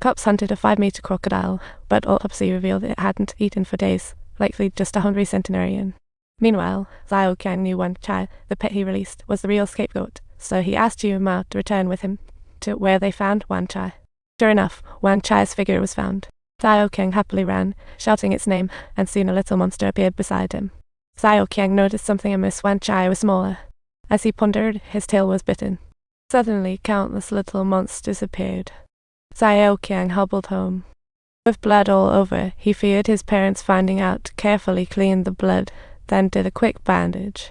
Cops hunted a 5-meter crocodile, but autopsy revealed it hadn't eaten for days, likely just a hungry centenarian. Meanwhile, Xiaoqiang knew Wangchai, the pet he released, was the real scapegoat, so he asked Yu Mao to return with him to where they found Wangchai. Sure enough, Wangchai's figure was found. Xiaoqiang happily ran, shouting its name, and soon a little monster appeared beside him. Xiaoqiang noticed something amiss. Wangchai was smaller. As he pondered, his tail was bitten. Suddenly, countless little monsters appeared. Xiaoqiang hobbled home. With blood all over, he feared his parents finding out, carefully cleaned the blood, then did a quick bandage.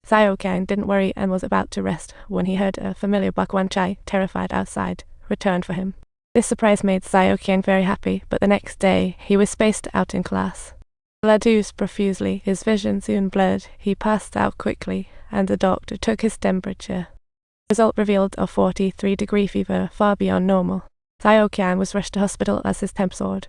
Xiaoqiang didn't worry and was about to rest when he heard a familiar bark. Wangchai, terrified outside, returned for him. This surprise made Xiaoqiang very happy, but the next day he was spaced out in class. Blood oozed profusely, his vision soon blurred, he passed out quickly, and the doctor took his temperature. Result revealed a 43-degree fever, far beyond normal. Xiaoqiang was rushed to hospital as his temp soared.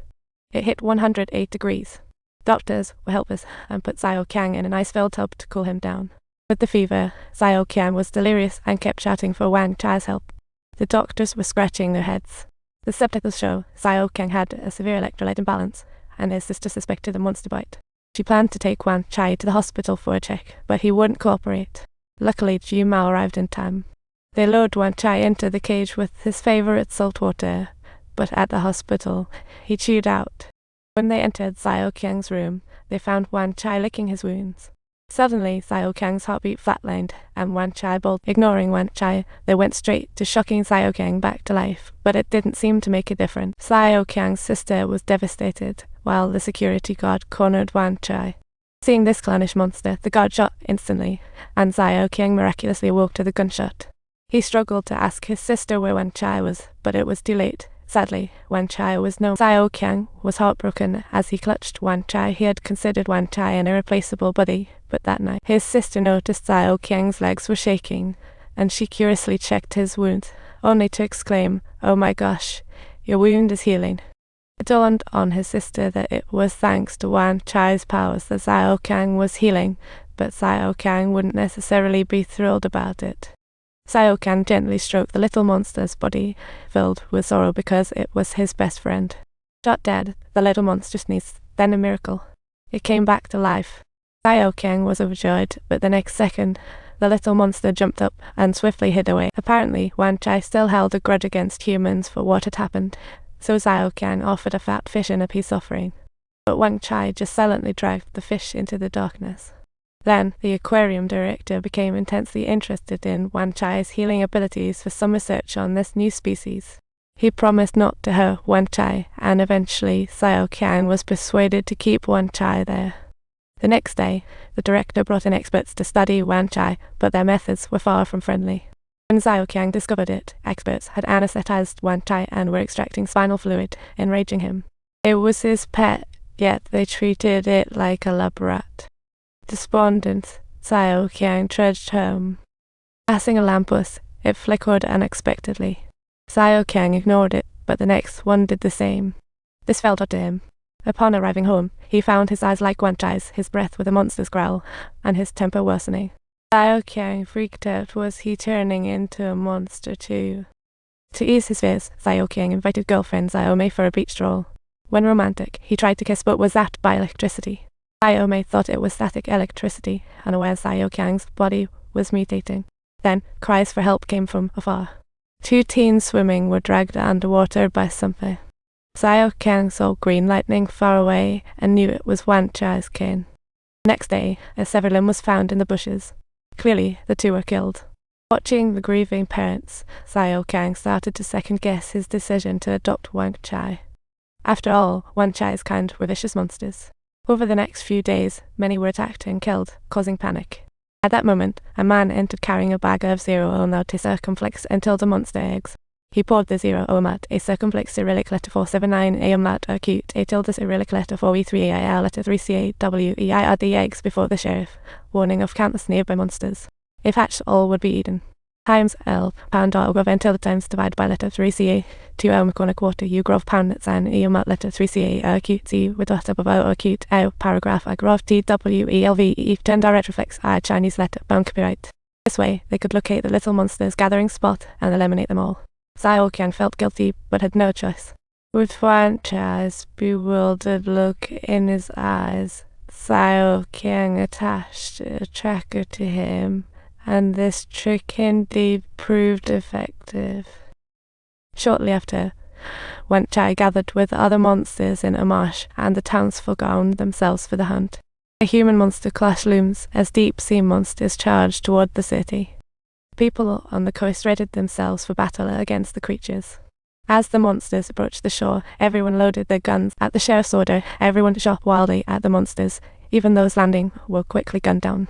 It hit 108 degrees. Doctors were helpless and put Xiaoqiang in an ice-filled tub to cool him down. With the fever, Xiaoqiang was delirious and kept shouting for Wangchai's help. The doctors were scratching their heads. The subtitles show Xiaoqiang had a severe electrolyte imbalance, and his sister suspected a monster bite. She planned to take Wangchai to the hospital for a check, but he wouldn't cooperate. Luckily, Yu Mao arrived in time. They lowered Wangchai into the cage with his favorite salt water, but at the hospital, he chewed out. When they entered Xiaoqiang's room, they found Wangchai licking his wounds. Suddenly, Xiaoqiang's heartbeat flatlined, and Wangchai bolted. Ignoring Wangchai, they went straight to shocking Xiaoqiang back to life, but it didn't seem to make a difference. Xiaoqiang's sister was devastated, while the security guard cornered Wangchai. Seeing this clownish monster, the guard shot instantly, and Xiaoqiang miraculously awoke to the gunshot. He struggled to ask his sister where Wangchai was, but it was too late. Sadly, Wangchai was no. Xiaoqiang was heartbroken as he clutched Wangchai. He had considered Wangchai an irreplaceable buddy, but that night, his sister noticed Xiaoqiang's legs were shaking, and she curiously checked his wound, only to exclaim, "Oh my gosh, your wound is healing." It dawned on his sister that it was thanks to Wangchai's powers that Xiaoqiang was healing, but Xiaoqiang wouldn't necessarily be thrilled about it. Xiaoqiang gently stroked the little monster's body, filled with sorrow because it was his best friend. Shot dead, the little monster sneezed, then a miracle. It came back to life. Xiaoqiang was overjoyed, but the next second, the little monster jumped up and swiftly hid away. Apparently, Wangchai still held a grudge against humans for what had happened, so Xiaoqiang offered a fat fish in a peace offering. But Wangchai just silently dragged the fish into the darkness. Then, the aquarium director became intensely interested in Wangchai's healing abilities for some research on this new species. He promised not to hurt Wangchai, and eventually Xiaoqiang was persuaded to keep Wangchai there. The next day, the director brought in experts to study Wangchai, but their methods were far from friendly. When Xiaoqiang discovered it, experts had anesthetized Wangchai and were extracting spinal fluid, enraging him. It was his pet, yet they treated it like a lab rat. Despondent, Xiaoqiang trudged home. Passing a lamppost, it flickered unexpectedly. Xiaoqiang ignored it, but the next one did the same. This felt odd to him. Upon arriving home, he found his eyes like Wangchai's, his breath with a monster's growl, and his temper worsening. Xiaoqiang freaked out. Was he turning into a monster too? To ease his fears, Xiaoqiang invited girlfriend Xiaomei for a beach stroll. When romantic, he tried to kiss but was zapped by electricity. Xiaomei thought it was static electricity, unaware Xiaoqiang's body was mutating. Then, cries for help came from afar. Two teens swimming were dragged underwater by something. Xiaoqiang saw green lightning far away and knew it was Wangchai's kin. Next day, a severed limb was found in the bushes. Clearly, the two were killed. Watching the grieving parents, Xiaoqiang started to second-guess his decision to adopt Wangchai. After all, Wangchai's kind were vicious monsters. Over the next few days, many were attacked and killed, causing panic. At that moment, a man entered carrying a bag of 0-O-MAT circumflex until the monster eggs. He poured the 0-O-MAT, a circumflex cyrillic letter 479, A-O-MAT, acute, a tilde cyrillic letter 4E3AIL, letter 3CA, the eggs before the sheriff, warning of countless nearby monsters. If hatched, all would be eaten. Times L, pound dog of until the times divided by letter 3CA, 2L corner quarter, U grove pound net sign, E-O-MAT letter 3CA, acute, C with dot above O, acute, O, paragraph, I grove TWELVE, turn direct reflex, I, Chinese letter, bound copyright. This way, they could locate the little monster's gathering spot and eliminate them all. Xiaoqiang felt guilty, but had no choice. With Wangchai's bewildered look in his eyes, Xiaoqiang attached a tracker to him, and this trick indeed proved effective. Shortly after, Wangchai gathered with other monsters in a marsh, and the townsfolk armed themselves for the hunt. A human monster clash looms as deep-sea monsters charge toward the city. People on the coast readied themselves for battle against the creatures. As the monsters approached the shore, everyone loaded their guns. At the sheriff's order, everyone shot wildly at the monsters. Even those landing were quickly gunned down.